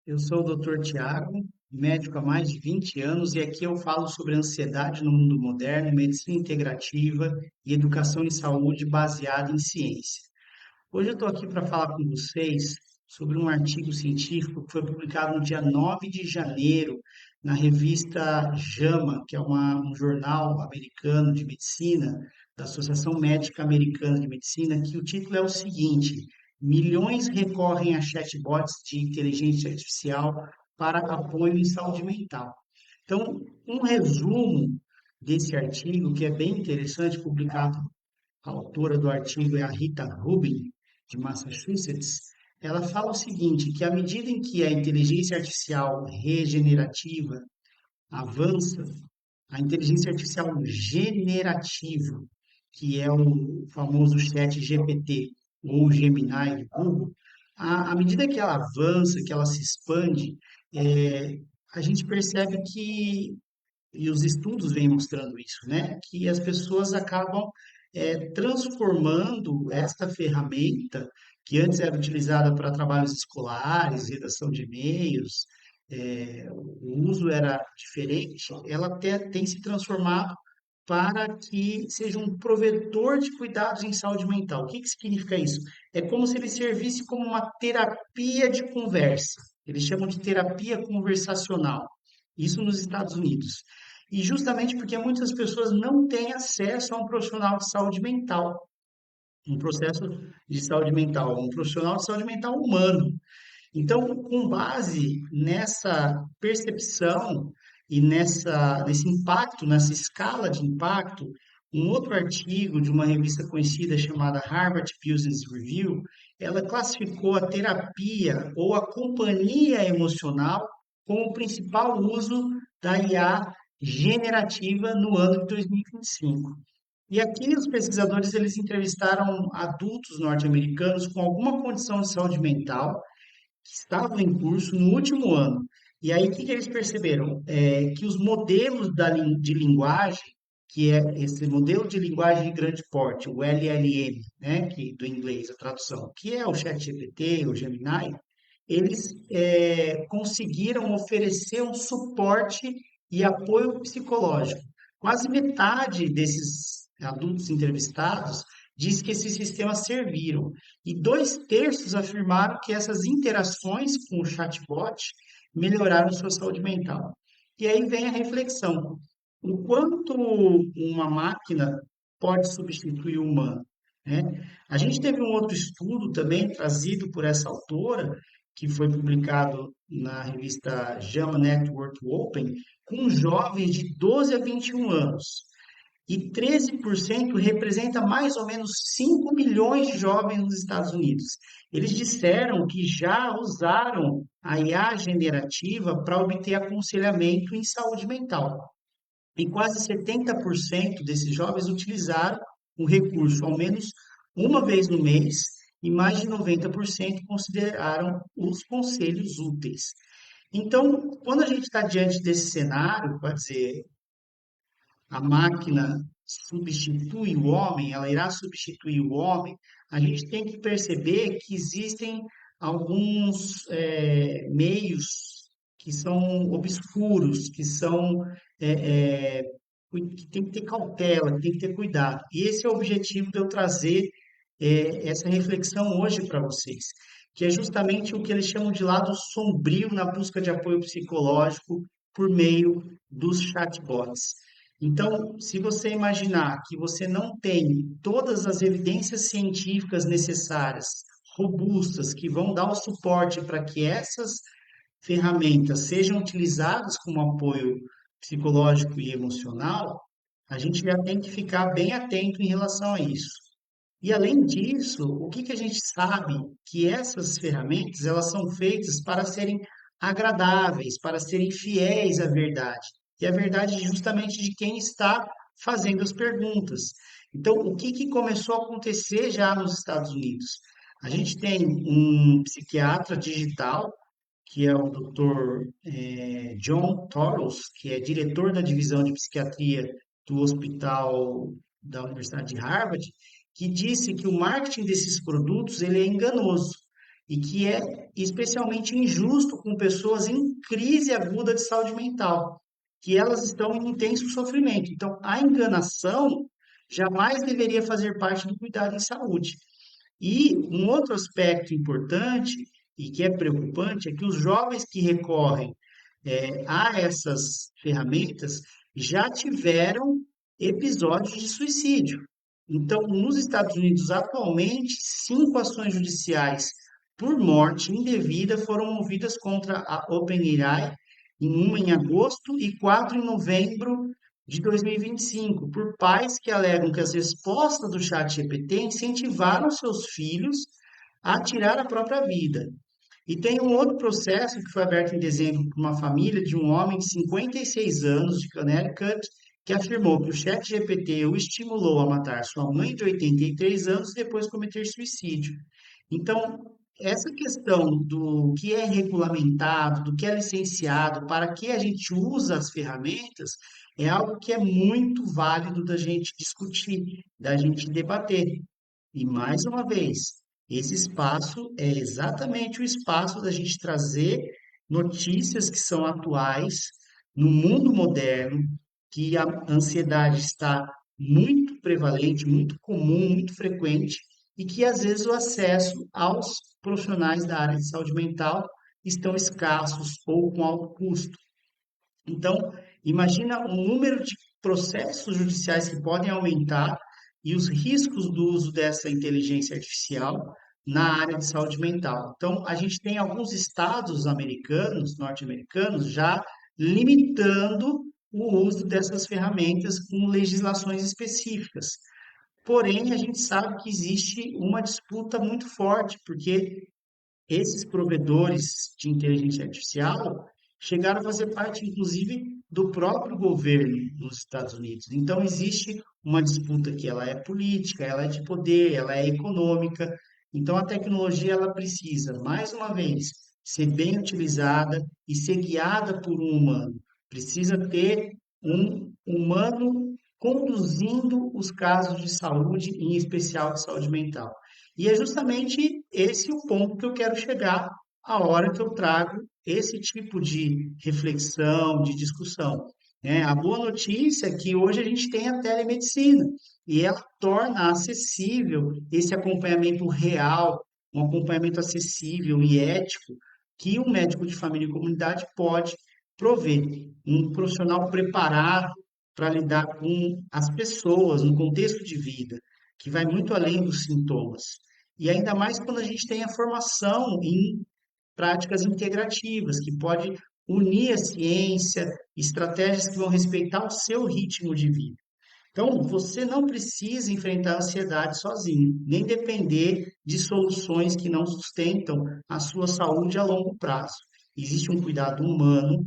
Eu sou o Dr. Tiago, médico há mais de 20 anos, e aqui eu falo sobre ansiedade no mundo moderno, medicina integrativa e educação em saúde baseada em ciência. Hoje eu estou aqui para falar com vocês sobre um artigo científico que foi publicado no dia 9 de janeiro na revista JAMA, que é um jornal americano de medicina, da Associação Médica Americana de Medicina, que o título é o seguinte: Milhões recorrem a chatbots de inteligência artificial para apoio em saúde mental. Então, um resumo desse artigo, que é bem interessante, publicado, a autora do artigo é a Rita Rubin, de Massachusetts. Ela fala o seguinte, que à medida em que a inteligência artificial regenerativa avança, a inteligência artificial generativa, que é o famoso chat GPT ou Gemini do Google, à medida que ela avança, que ela se expande, a gente percebe que, e os estudos vêm mostrando isso, né, que as pessoas acabam transformando esta ferramenta, que antes era utilizada para trabalhos escolares, redação de e-mails, o uso era diferente, ela tem se transformado para que seja um provedor de cuidados em saúde mental. O que que significa isso? É como se ele servisse como uma terapia de conversa. Eles chamam de terapia conversacional. Isso nos Estados Unidos. E justamente porque muitas pessoas não têm acesso a um profissional de saúde mental, um processo de saúde mental, um profissional de saúde mental humano. Então, com base nessa percepção e nesse impacto, nessa escala de impacto, um outro artigo de uma revista conhecida chamada Harvard Business Review, ela classificou a terapia ou a companhia emocional como o principal uso da IA generativa no ano de 2025. E aqui os pesquisadores eles entrevistaram adultos norte-americanos com alguma condição de saúde mental que estavam em curso no último ano. E aí, o que que eles perceberam? Que os modelos de linguagem, que é esse modelo de linguagem de grande porte, o LLM, né, do inglês, a tradução, que é o ChatGPT, o Gemini, eles conseguiram oferecer um suporte e apoio psicológico. Quase metade desses adultos entrevistados diz que esses sistemas serviram. E dois terços afirmaram que essas interações com o chatbot melhoraram sua saúde mental. E aí vem a reflexão: o quanto uma máquina pode substituir o humano, né? A gente teve um outro estudo também trazido por essa autora, que foi publicado na revista JAMA Network Open, com jovens de 12 a 21 anos. E 13% representa mais ou menos 5 milhões de jovens nos Estados Unidos. Eles disseram que já usaram a IA generativa para obter aconselhamento em saúde mental. E quase 70% desses jovens utilizaram o recurso ao menos uma vez no mês, e mais de 90% consideraram os conselhos úteis. Então, quando a gente está diante desse cenário, pode dizer, a máquina substitui o homem, ela irá substituir o homem, a gente tem que perceber que existem alguns meios que são obscuros, que são que tem que ter cautela, que tem que ter cuidado. E esse é o objetivo de eu trazer essa reflexão hoje para vocês, que é justamente o que eles chamam de lado sombrio na busca de apoio psicológico por meio dos chatbots. Então, se você imaginar que você não tem todas as evidências científicas necessárias, robustas, que vão dar o suporte para que essas ferramentas sejam utilizadas como apoio psicológico e emocional, a gente já tem que ficar bem atento em relação a isso. E além disso, o que que a gente sabe? Que essas ferramentas, elas são feitas para serem agradáveis, para serem fiéis à verdade. E a verdade é justamente de quem está fazendo as perguntas. Então, o que que começou a acontecer já nos Estados Unidos? A gente tem um psiquiatra digital, que é o Dr. John Torres, que é diretor da divisão de psiquiatria do Hospital da Universidade de Harvard, que disse que o marketing desses produtos ele é enganoso. e que é especialmente injusto com pessoas em crise aguda de saúde mental, que elas estão em intenso sofrimento. Então, a enganação jamais deveria fazer parte do cuidado em saúde. E um outro aspecto importante e que é preocupante é que os jovens que recorrem a essas ferramentas já tiveram episódios de suicídio. Então, nos Estados Unidos, atualmente, 5 ações judiciais por morte indevida foram movidas contra a OpenAI, uma em agosto e 4 em novembro de 2025, por pais que alegam que as respostas do chat GPT incentivaram seus filhos a tirar a própria vida. E tem um outro processo que foi aberto em dezembro por uma família de um homem de 56 anos de Connecticut que afirmou que o chat GPT o estimulou a matar sua mãe de 83 anos e depois cometer suicídio. Então, essa questão do que é regulamentado, do que é licenciado, para que a gente usa as ferramentas, é algo que é muito válido da gente discutir, da gente debater. E mais uma vez, esse espaço é exatamente o espaço da gente trazer notícias que são atuais no mundo moderno, que a ansiedade está muito prevalente, muito comum, muito frequente, e que às vezes o acesso aos profissionais da área de saúde mental estão escassos ou com alto custo. Então, imagina o número de processos judiciais que podem aumentar e os riscos do uso dessa inteligência artificial na área de saúde mental. Então, a gente tem alguns estados americanos, norte-americanos, já limitando o uso dessas ferramentas com legislações específicas. Porém, a gente sabe que existe uma disputa muito forte, porque esses provedores de inteligência artificial chegaram a fazer parte, inclusive, do próprio governo nos Estados Unidos. Então, existe uma disputa que ela é política, ela é de poder, ela é econômica. Então, a tecnologia ela precisa, mais uma vez, ser bem utilizada e ser guiada por um humano. Precisa ter um humano conduzindo os casos de saúde, em especial de saúde mental. E é justamente esse o ponto que eu quero chegar a hora que eu trago esse tipo de reflexão, de discussão, né? A boa notícia é que hoje a gente tem a telemedicina e ela torna acessível esse acompanhamento real, um acompanhamento acessível e ético que um médico de família e comunidade pode prover. Um profissional preparado para lidar com as pessoas no contexto de vida, que vai muito além dos sintomas. E ainda mais quando a gente tem a formação em práticas integrativas, que pode unir a ciência, estratégias que vão respeitar o seu ritmo de vida. Então, você não precisa enfrentar a ansiedade sozinho, nem depender de soluções que não sustentam a sua saúde a longo prazo. Existe um cuidado humano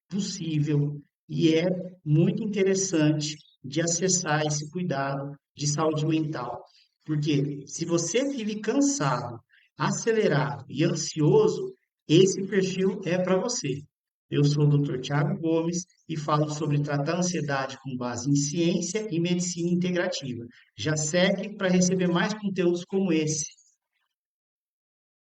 possível e é muito interessante de acessar esse cuidado de saúde mental. Porque se você vive cansado, acelerado e ansioso, esse perfil é para você. Eu sou o Dr. Tiago Gomes e falo sobre tratar a ansiedade com base em ciência e medicina integrativa. Já segue para receber mais conteúdos como esse.